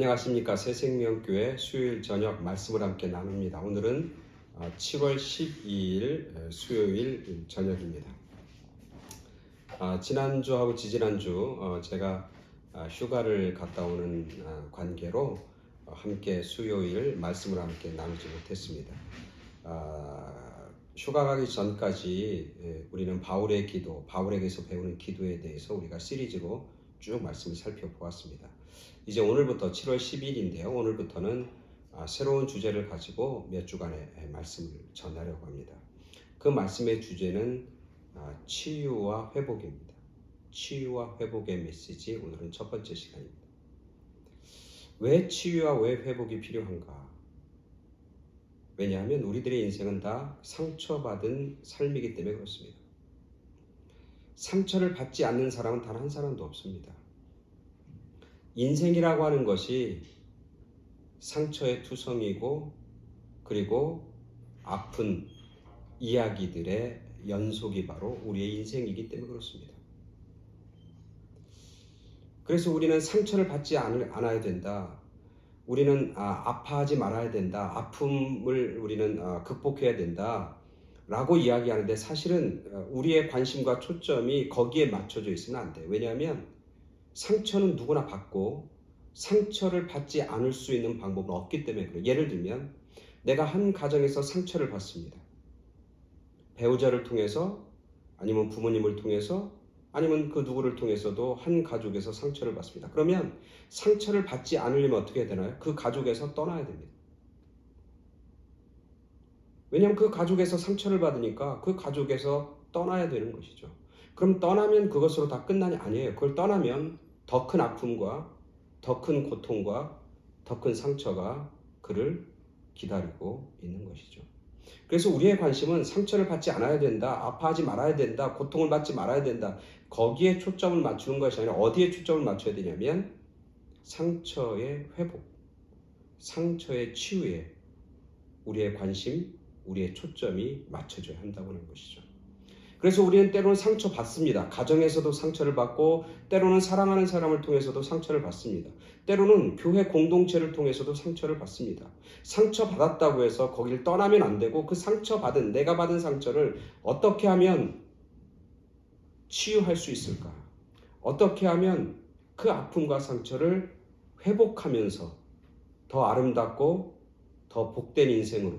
안녕하십니까. 새생명교회 수요일 저녁 말씀을 함께 나눕니다. 오늘은 7월 12일 수요일 저녁입니다. 지난주하고 지지난주 제가 휴가를 갔다 오는 관계로 함께 수요일 말씀을 함께 나누지 못했습니다. 휴가 가기 전까지 우리는 바울의 기도, 바울에게서 배우는 기도에 대해서 우리가 시리즈로 쭉 말씀을 살펴보았습니다. 이제 오늘부터 7월 10일인데요. 오늘부터는 새로운 주제를 가지고 몇 주간의 말씀을 전하려고 합니다. 그 말씀의 주제는 치유와 회복입니다. 치유와 회복의 메시지, 오늘은 첫 번째 시간입니다. 왜 치유와 왜 회복이 필요한가? 왜냐하면 우리들의 인생은 다 상처받은 삶이기 때문에 그렇습니다. 상처를 받지 않는 사람은 단 한 사람도 없습니다. 인생이라고 하는 것이 상처의 투성이고 그리고 아픈 이야기들의 연속이 바로 우리의 인생이기 때문에 그렇습니다. 그래서 우리는 상처를 받지 않아야 된다. 우리는 아파하지 말아야 된다. 아픔을 우리는 극복해야 된다. 라고 이야기하는데 사실은 우리의 관심과 초점이 거기에 맞춰져 있으면 안 돼요. 왜냐하면 상처는 누구나 받고 상처를 받지 않을 수 있는 방법은 없기 때문에 그래요. 예를 들면 내가 한 가정에서 상처를 받습니다. 배우자를 통해서 아니면 부모님을 통해서 아니면 그 누구를 통해서도 한 가족에서 상처를 받습니다. 그러면 상처를 받지 않으려면 어떻게 해야 되나요? 그 가족에서 떠나야 됩니다. 왜냐하면 그 가족에서 상처를 받으니까 그 가족에서 떠나야 되는 것이죠. 그럼 떠나면 그것으로 다 끝나냐? 아니에요. 그걸 떠나면 더 큰 아픔과 더 큰 고통과 더 큰 상처가 그를 기다리고 있는 것이죠. 그래서 우리의 관심은 상처를 받지 않아야 된다, 아파하지 말아야 된다, 고통을 받지 말아야 된다. 거기에 초점을 맞추는 것이 아니라 어디에 초점을 맞춰야 되냐면 상처의 회복, 상처의 치유에 우리의 관심, 우리의 초점이 맞춰져야 한다고 하는 것이죠. 그래서 우리는 때로는 상처받습니다. 가정에서도 상처를 받고 때로는 사랑하는 사람을 통해서도 상처를 받습니다. 때로는 교회 공동체를 통해서도 상처를 받습니다. 상처받았다고 해서 거기를 떠나면 안 되고 그 상처받은, 내가 받은 상처를 어떻게 하면 치유할 수 있을까? 어떻게 하면 그 아픔과 상처를 회복하면서 더 아름답고 더 복된 인생으로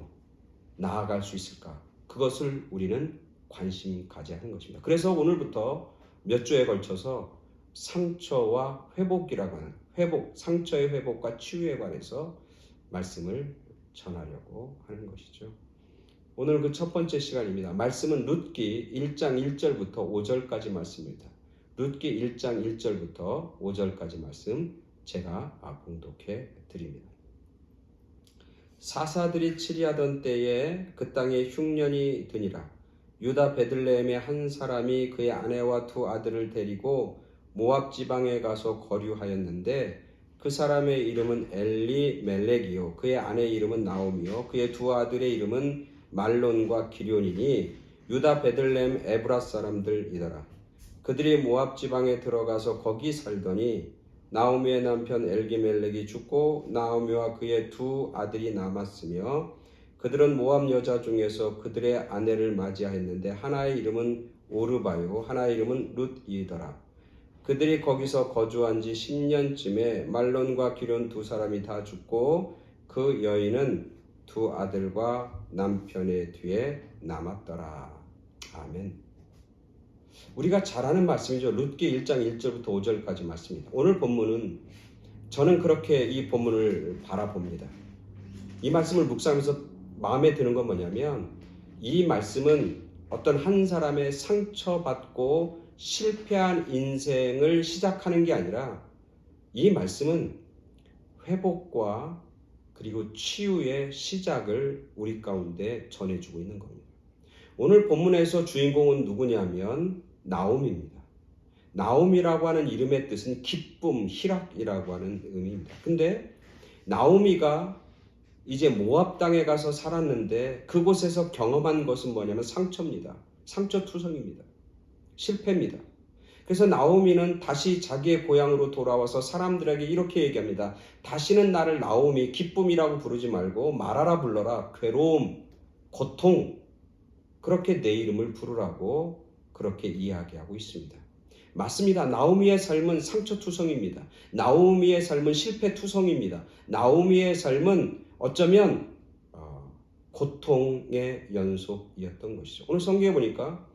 나아갈 수 있을까? 그것을 우리는 관심 가져야 하는 것입니다. 그래서 오늘부터 몇 주에 걸쳐서 상처와 회복이라고 하는 상처의 회복과 치유에 관해서 말씀을 전하려고 하는 것이죠. 오늘 그 첫 번째 시간입니다. 말씀은 룻기 1장 1절부터 5절까지 말씀입니다. 룻기 1장 1절부터 5절까지 말씀 제가 봉독해 드립니다. 사사들이 치리하던 때에 그 땅에 흉년이 드니라. 유다 베들레헴의 한 사람이 그의 아내와 두 아들을 데리고 모압 지방에 가서 거류하였는데 그 사람의 이름은 엘리멜렉이요 그의 아내의 이름은 나오미요 그의 두 아들의 이름은 말론과 기럧이니 유다 베들레헴 에브라 사람들이더라. 그들이 모압 지방에 들어가서 거기 살더니 나오미의 남편 엘기멜렉이 죽고 나오미와 그의 두 아들이 남았으며 그들은 모압 여자 중에서 그들의 아내를 맞이하였는데 하나의 이름은 오르바요 하나의 이름은 룻이더라. 그들이 거기서 거주한 지 10년쯤에 말론과 기럧 두 사람이 다 죽고 그 여인은 두 아들과 남편의 뒤에 남았더라. 아멘. 우리가 잘 아는 말씀이죠. 룻기 1장 1절부터 5절까지 말씀입니다. 오늘 본문은 저는 그렇게 이 본문을 바라봅니다. 이 말씀을 묵상하면서 마음에 드는 건 뭐냐면 이 말씀은 어떤 한 사람의 상처받고 실패한 인생을 시작하는 게 아니라 이 말씀은 회복과 그리고 치유의 시작을 우리 가운데 전해주고 있는 겁니다. 오늘 본문에서 주인공은 누구냐면 나오미입니다. 나오미라고 하는 이름의 뜻은 기쁨, 희락이라고 하는 의미입니다. 근데 나오미가 이제 모압 땅에 가서 살았는데 그곳에서 경험한 것은 뭐냐면 상처입니다. 상처투성입니다. 실패입니다. 그래서 나오미는 다시 자기의 고향으로 돌아와서 사람들에게 이렇게 얘기합니다. 다시는 나를 나오미, 기쁨이라고 부르지 말고 마라라 불러라. 괴로움, 고통, 그렇게 내 이름을 부르라고 그렇게 이야기하고 있습니다. 맞습니다. 나오미의 삶은 상처투성입니다. 나오미의 삶은 실패투성입니다. 나오미의 삶은 어쩌면 고통의 연속이었던 것이죠. 오늘 성경에 보니까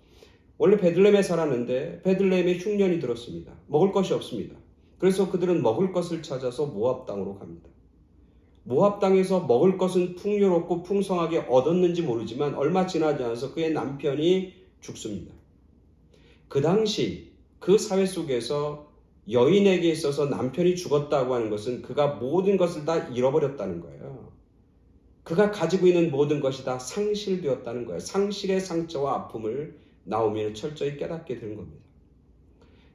원래 베들레헴에 살았는데 베들레헴에 흉년이 들었습니다. 먹을 것이 없습니다. 그래서 그들은 먹을 것을 찾아서 모압 땅으로 갑니다. 모압 땅에서 먹을 것은 풍요롭고 풍성하게 얻었는지 모르지만 얼마 지나지 않아서 그의 남편이 죽습니다. 그 당시 그 사회 속에서 여인에게 있어서 남편이 죽었다고 하는 것은 그가 모든 것을 다 잃어버렸다는 거예요. 그가 가지고 있는 모든 것이 다 상실되었다는 거예요. 상실의 상처와 아픔을 나오미는 철저히 깨닫게 된 겁니다.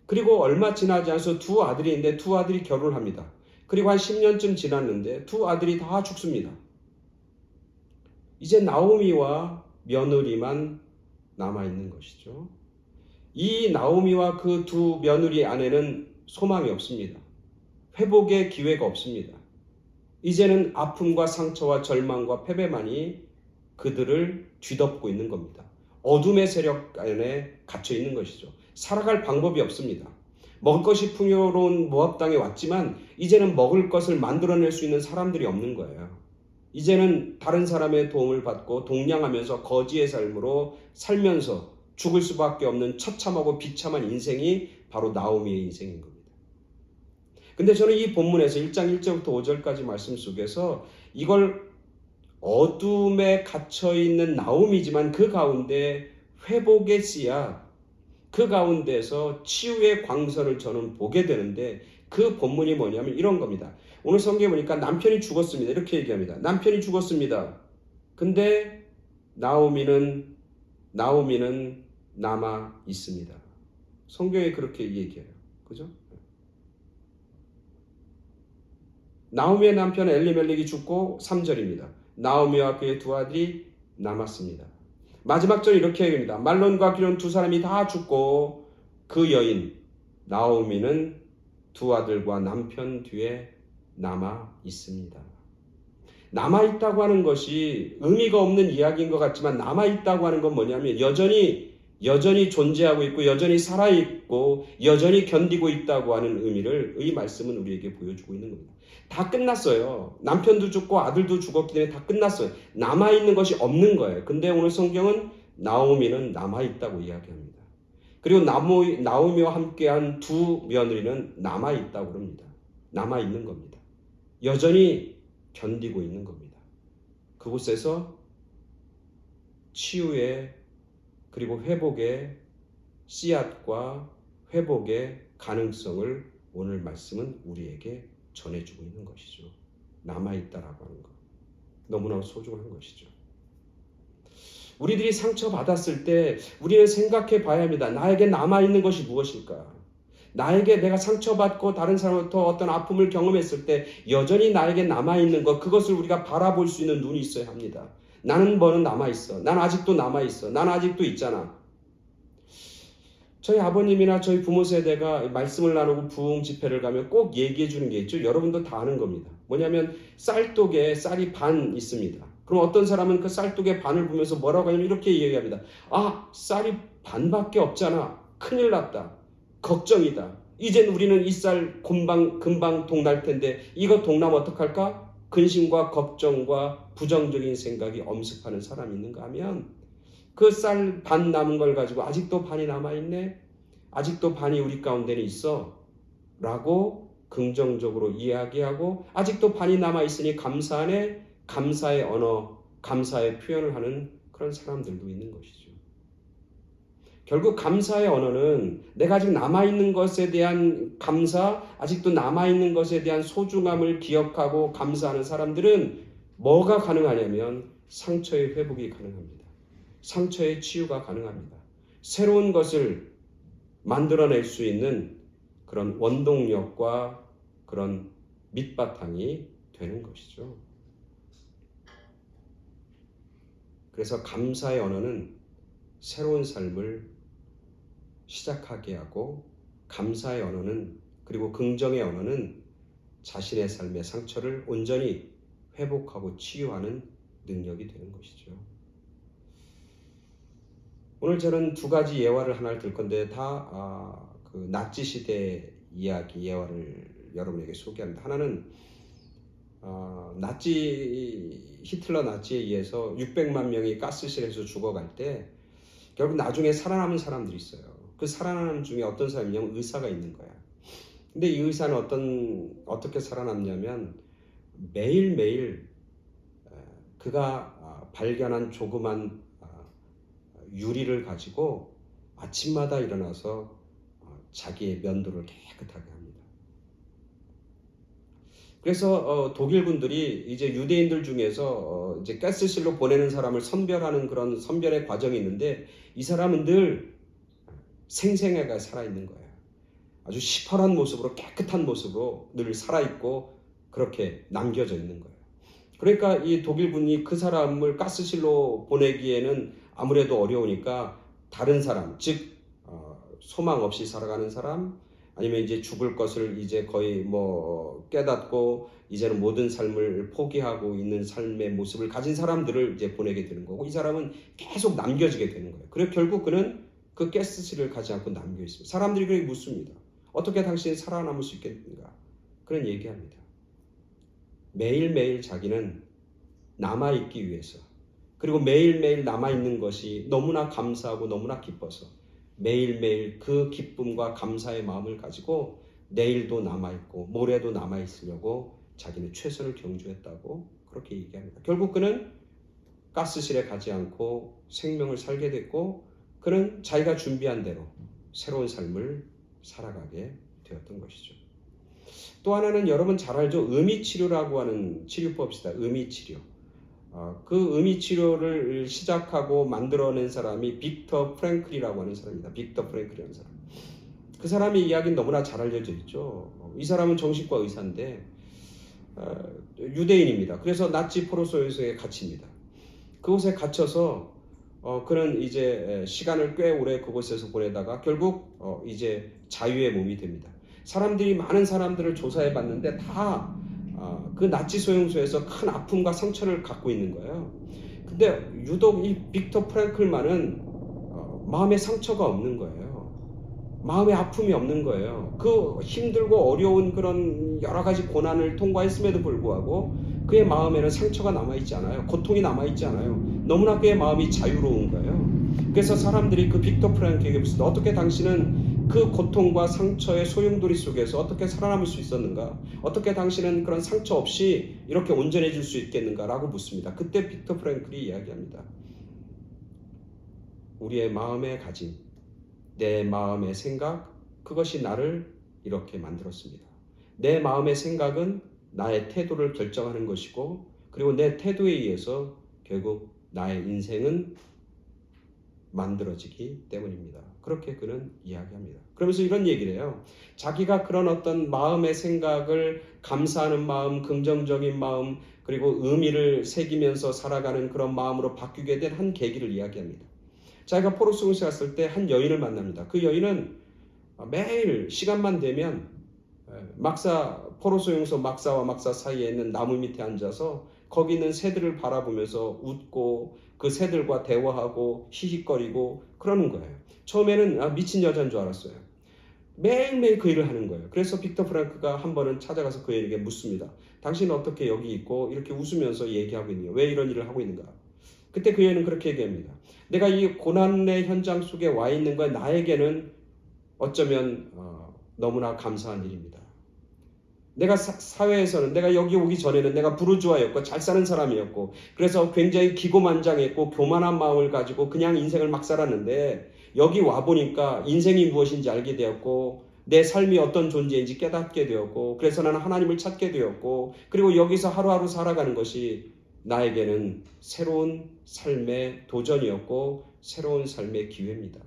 그리고 얼마 지나지 않아서 두 아들이 있는데 두 아들이 결혼을 합니다. 그리고 한 10년쯤 지났는데 두 아들이 다 죽습니다. 이제 나오미와 며느리만 남아있는 것이죠. 이 나오미와 그 두 며느리 아내는 소망이 없습니다. 회복의 기회가 없습니다. 이제는 아픔과 상처와 절망과 패배만이 그들을 뒤덮고 있는 겁니다. 어둠의 세력 안에 갇혀 있는 것이죠. 살아갈 방법이 없습니다. 먹을 것이 풍요로운 모압 땅에 왔지만 이제는 먹을 것을 만들어낼 수 있는 사람들이 없는 거예요. 이제는 다른 사람의 도움을 받고 동냥하면서 거지의 삶으로 살면서 죽을 수밖에 없는 처참하고 비참한 인생이 바로 나오미의 인생인 겁니다. 근데 저는 이 본문에서 1장 1절부터 5절까지 말씀 속에서 이걸 어둠에 갇혀있는 나오미지만 그 가운데 회복의 씨앗, 그 가운데서 치유의 광선을 저는 보게 되는데 그 본문이 뭐냐면 이런 겁니다. 오늘 성경에 보니까 남편이 죽었습니다. 이렇게 얘기합니다. 남편이 죽었습니다. 근데 나오미는 남아 있습니다. 성경에 그렇게 얘기해요. 그죠? 나오미의 남편 엘리멜렉이 죽고 3절입니다. 나오미와 그의 두 아들이 남았습니다. 마지막 절 이렇게 얘기합니다. 말론과 기론 두 사람이 다 죽고 그 여인 나오미는 두 아들과 남편 뒤에 남아 있습니다. 남아 있다고 하는 것이 의미가 없는 이야기인 것 같지만 남아 있다고 하는 건 뭐냐면 여전히 존재하고 있고 여전히 살아 있고 여전히 견디고 있다고 하는 의미를 이 말씀은 우리에게 보여주고 있는 겁니다. 다 끝났어요. 남편도 죽고 아들도 죽었기 때문에 다 끝났어요. 남아있는 것이 없는 거예요. 근데 오늘 성경은 나오미는 남아있다고 이야기합니다. 그리고 나오미와 함께한 두 며느리는 남아있다고 합니다. 남아있는 겁니다. 여전히 견디고 있는 겁니다. 그곳에서 치유의 그리고 회복의 씨앗과 회복의 가능성을 오늘 말씀은 우리에게 전해주고 있는 것이죠. 남아있다라고 하는 것. 너무나 소중한 것이죠. 우리들이 상처받았을 때 우리는 생각해 봐야 합니다. 나에게 남아있는 것이 무엇일까? 나에게 내가 상처받고 다른 사람으로부터 어떤 아픔을 경험했을 때 여전히 나에게 남아있는 것, 그것을 우리가 바라볼 수 있는 눈이 있어야 합니다. 나는 뭐는 남아있어. 난 아직도 남아있어. 난 아직도 있잖아. 저희 아버님이나 저희 부모 세대가 말씀을 나누고 부흥 집회를 가면 꼭 얘기해 주는 게 있죠. 여러분도 다 아는 겁니다. 뭐냐면 쌀독에 쌀이 반 있습니다. 그럼 어떤 사람은 그 쌀독의 반을 보면서 뭐라고 하냐면 이렇게 얘기합니다. 아, 쌀이 반밖에 없잖아. 큰일 났다. 걱정이다. 이젠 우리는 이 쌀 금방 동날 텐데 이거 동나면 어떡할까? 근심과 걱정과 부정적인 생각이 엄습하는 사람이 있는가 하면 그 쌀 반 남은 걸 가지고 아직도 반이 남아있네? 아직도 반이 우리 가운데는 있어? 라고 긍정적으로 이야기하고 아직도 반이 남아있으니 감사하네? 감사의 언어, 감사의 표현을 하는 그런 사람들도 있는 것이죠. 결국 감사의 언어는 내가 아직 남아있는 것에 대한 감사, 아직도 남아있는 것에 대한 소중함을 기억하고 감사하는 사람들은 뭐가 가능하냐면 상처의 회복이 가능합니다. 상처의 치유가 가능합니다. 새로운 것을 만들어낼 수 있는 그런 원동력과 그런 밑바탕이 되는 것이죠. 그래서 감사의 언어는 새로운 삶을 시작하게 하고 감사의 언어는, 그리고 긍정의 언어는 자신의 삶의 상처를 온전히 회복하고 치유하는 능력이 되는 것이죠. 오늘 저는 두 가지 예화를 하나를 들 건데 다 그 나치 시대 이야기 예화를 여러분에게 소개합니다. 하나는 히틀러 나치에 의해서 600만 명이 가스실에서 죽어갈 때 결국 나중에 살아남은 사람들이 있어요. 그 살아남은 중에 어떤 사람이냐면 의사가 있는 거야. 근데 이 의사는 어떻게 살아남냐면 매일매일 그가 발견한 조그만 유리를 가지고 아침마다 일어나서 자기의 면도를 깨끗하게 합니다. 그래서 독일 군들이 이제 유대인들 중에서 이제 가스실로 보내는 사람을 선별하는 그런 선별의 과정이 있는데 이 사람은 늘 생생해가 살아있는 거예요. 아주 시퍼런 모습으로, 깨끗한 모습으로 늘 살아있고 그렇게 남겨져 있는 거예요. 그러니까 이 독일군이 그 사람을 가스실로 보내기에는 아무래도 어려우니까 다른 사람, 즉 소망 없이 살아가는 사람, 아니면 이제 죽을 것을 이제 거의 깨닫고 이제는 모든 삶을 포기하고 있는 삶의 모습을 가진 사람들을 이제 보내게 되는 거고, 이 사람은 계속 남겨지게 되는 거예요. 그래서 결국 그는 그 가스실을 가지 않고 남겨 있습니다. 사람들이 그렇게 묻습니다. 어떻게 당신이 살아남을 수 있겠는가? 그런 얘기합니다. 매일매일 자기는 남아있기 위해서, 그리고 매일매일 남아있는 것이 너무나 감사하고 너무나 기뻐서 매일매일 그 기쁨과 감사의 마음을 가지고 내일도 남아있고 모레도 남아있으려고 자기는 최선을 경주했다고 그렇게 얘기합니다. 결국 그는 가스실에 가지 않고 생명을 살게 됐고, 그는 자기가 준비한 대로 새로운 삶을 살아가게 되었던 것이죠. 또 하나는 여러분 잘 알죠? 의미치료라고 하는 치료법이 있습니다. 의미치료. 그 의미치료를 시작하고 만들어낸 사람이 빅터 프랭클이라고 하는 사람입니다. 빅터 프랭클이라는 사람. 그 사람의 이야기는 너무나 잘 알려져 있죠. 이 사람은 정신과 의사인데 유대인입니다. 그래서 나치 포로소유소에 갇힙니다. 그곳에 갇혀서 그는 이제 시간을 꽤 오래 그곳에서 보내다가 결국 이제 자유의 몸이 됩니다. 사람들이 많은 사람들을 조사해 봤는데 다 그 나치 소용소에서 큰 아픔과 상처를 갖고 있는 거예요. 근데 유독 이 빅터 프랭클만은 마음에 상처가 없는 거예요. 마음에 아픔이 없는 거예요. 그 힘들고 어려운 그런 여러 가지 고난을 통과했음에도 불구하고 그의 마음에는 상처가 남아있지 않아요. 고통이 남아있지 않아요. 너무나 그의 마음이 자유로운 거예요. 그래서 사람들이 그 빅터 프랭클에게 묻습니다. 어떻게 당신은 그 고통과 상처의 소용돌이 속에서 어떻게 살아남을 수 있었는가? 어떻게 당신은 그런 상처 없이 이렇게 온전해질 수 있겠는가? 라고 묻습니다. 그때 빅터 프랭클이 이야기합니다. 우리의 마음에 가진 내 마음의 생각, 그것이 나를 이렇게 만들었습니다. 내 마음의 생각은 나의 태도를 결정하는 것이고, 그리고 내 태도에 의해서 결국 나의 인생은 만들어지기 때문입니다. 그렇게 그는 이야기합니다. 그러면서 이런 얘기를 해요. 자기가 그런 어떤 마음의 생각을 감사하는 마음, 긍정적인 마음, 그리고 의미를 새기면서 살아가는 그런 마음으로 바뀌게 된 한 계기를 이야기합니다. 자기가 포로소용소에 갔을 때 한 여인을 만납니다. 그 여인은 매일 시간만 되면 포로소용소 막사와 막사 사이에 있는 나무 밑에 앉아서 거기 있는 새들을 바라보면서 웃고 그 새들과 대화하고 히히거리고 그러는 거예요. 처음에는 미친 여자인 줄 알았어요. 매일매일 그 일을 하는 거예요. 그래서 빅터 프랭크가 한 번은 찾아가서 그 여인에게 묻습니다. 당신은 어떻게 여기 있고 이렇게 웃으면서 얘기하고 있느냐? 왜 이런 일을 하고 있는가? 그때 그 여인은 그렇게 얘기합니다. 내가 이 고난의 현장 속에 와 있는 건 나에게는 어쩌면 너무나 감사한 일입니다. 내가 사회에서는, 내가 여기 오기 전에는 내가 부르주아였고 잘 사는 사람이었고, 그래서 굉장히 기고만장했고 교만한 마음을 가지고 그냥 인생을 막 살았는데, 여기 와보니까 인생이 무엇인지 알게 되었고 내 삶이 어떤 존재인지 깨닫게 되었고, 그래서 나는 하나님을 찾게 되었고, 그리고 여기서 하루하루 살아가는 것이 나에게는 새로운 삶의 도전이었고 새로운 삶의 기회입니다.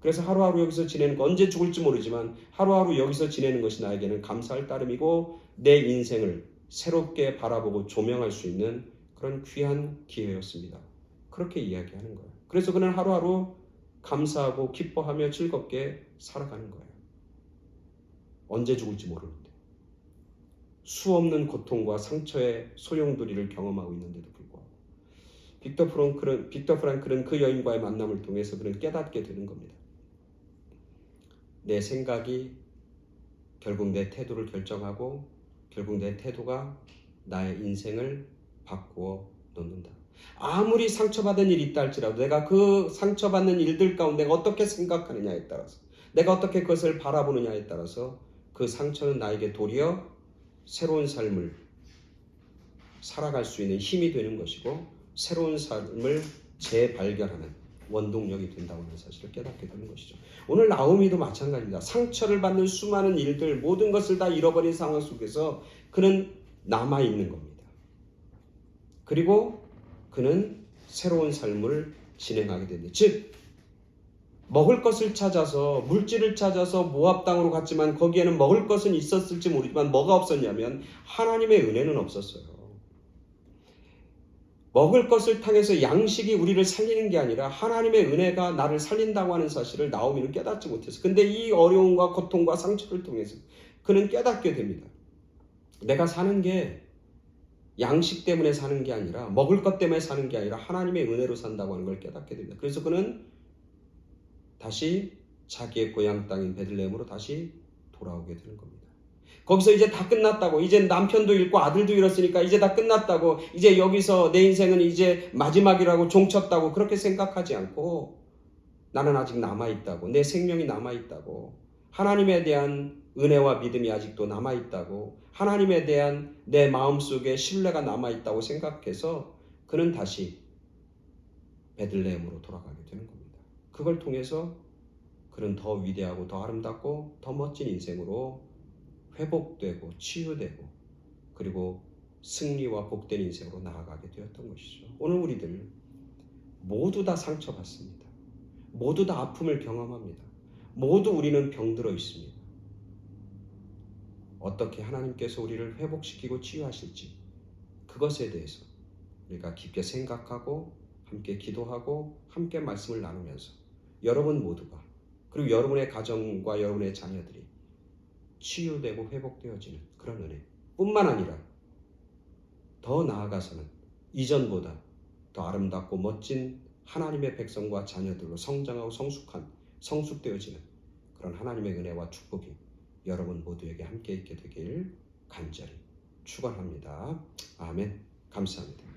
그래서 하루하루 여기서 지내는 거, 언제 죽을지 모르지만 하루하루 여기서 지내는 것이 나에게는 감사할 따름이고 내 인생을 새롭게 바라보고 조명할 수 있는 그런 귀한 기회였습니다. 그렇게 이야기하는 거예요. 그래서 그는 하루하루 감사하고 기뻐하며 즐겁게 살아가는 거예요. 언제 죽을지 모르는데 수없는 고통과 상처의 소용돌이를 경험하고 있는데도 불구하고 빅터 프랑클은 그 여인과의 만남을 통해서 그는 깨닫게 되는 겁니다. 내 생각이 결국 내 태도를 결정하고 결국 내 태도가 나의 인생을 바꾸어 놓는다. 아무리 상처받은 일이 있다 할지라도 내가 그 상처받는 일들 가운데 내가 어떻게 생각하느냐에 따라서 내가 어떻게 그것을 바라보느냐에 따라서 그 상처는 나에게 도리어 새로운 삶을 살아갈 수 있는 힘이 되는 것이고 새로운 삶을 재발견하는 원동력이 된다고 하는 사실을 깨닫게 되는 것이죠. 오늘 나오미도 마찬가지입니다. 상처를 받는 수많은 일들 모든 것을 다 잃어버린 상황 속에서 그는 남아있는 겁니다. 그리고 그는 새로운 삶을 진행하게 됩니다. 즉 먹을 것을 찾아서 물질을 찾아서 모압 땅으로 갔지만 거기에는 먹을 것은 있었을지 모르지만 뭐가 없었냐면 하나님의 은혜는 없었어요. 먹을 것을 통해서 양식이 우리를 살리는 게 아니라 하나님의 은혜가 나를 살린다고 하는 사실을 나오미는 깨닫지 못했어. 근데 이 어려움과 고통과 상처를 통해서 그는 깨닫게 됩니다. 내가 사는 게 양식 때문에 사는 게 아니라 먹을 것 때문에 사는 게 아니라 하나님의 은혜로 산다고 하는 걸 깨닫게 됩니다. 그래서 그는 다시 자기의 고향 땅인 베들레헴으로 다시 돌아오게 되는 겁니다. 거기서 이제 다 끝났다고, 이제 남편도 잃고 아들도 잃었으니까 이제 다 끝났다고, 이제 여기서 내 인생은 이제 마지막이라고 종쳤다고 그렇게 생각하지 않고 나는 아직 남아있다고, 내 생명이 남아있다고, 하나님에 대한 은혜와 믿음이 아직도 남아있다고, 하나님에 대한 내 마음속에 신뢰가 남아있다고 생각해서 그는 다시 베들레헴으로 돌아가게 되는 겁니다. 그걸 통해서 그는 더 위대하고 더 아름답고 더 멋진 인생으로 회복되고 치유되고 그리고 승리와 복된 인생으로 나아가게 되었던 것이죠. 오늘 우리들 모두 다 상처받습니다. 모두 다 아픔을 경험합니다. 모두 우리는 병들어 있습니다. 어떻게 하나님께서 우리를 회복시키고 치유하실지 그것에 대해서 우리가 깊게 생각하고 함께 기도하고 함께 말씀을 나누면서 여러분 모두가 그리고 여러분의 가정과 여러분의 자녀들이 치유되고 회복되어지는 그런 은혜 뿐만 아니라 더 나아가서는 이전보다 더 아름답고 멋진 하나님의 백성과 자녀들로 성장하고 성숙되어지는 그런 하나님의 은혜와 축복이 여러분 모두에게 함께 있게 되길 간절히 축원합니다. 아멘. 감사합니다.